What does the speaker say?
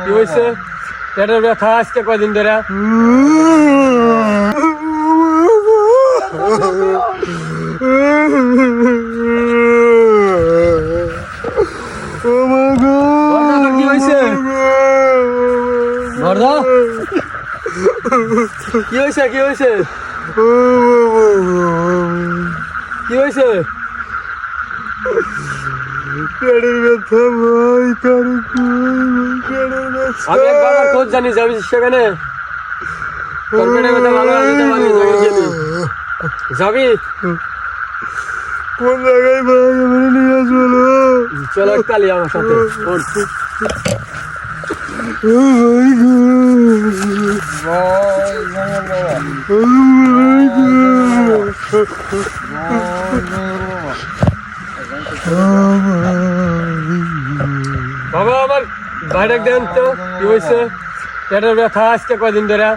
কি হয়েছে? পেটের ব্যথা আজকে কয়দিন ধরে? কি হয়েছে? কি হয়েছে? কি হয়েছে? কি হয়েছে? পেটের ব্যথা ভাই, আমি একবার খোঁজ জানি যাবি সেখানে, তোর পেটের ব্যথা ভালো হয়ে যেতে পারবি। যাবি কোন জায়গায় ভাই? আমার নিয়ে আসবো। চলো কালি আমার সাথে। বাবা আমার বাইরে দেন তো, কি হয়েছে? পেটের ব্যথা আজকে কয়দিন ধরে?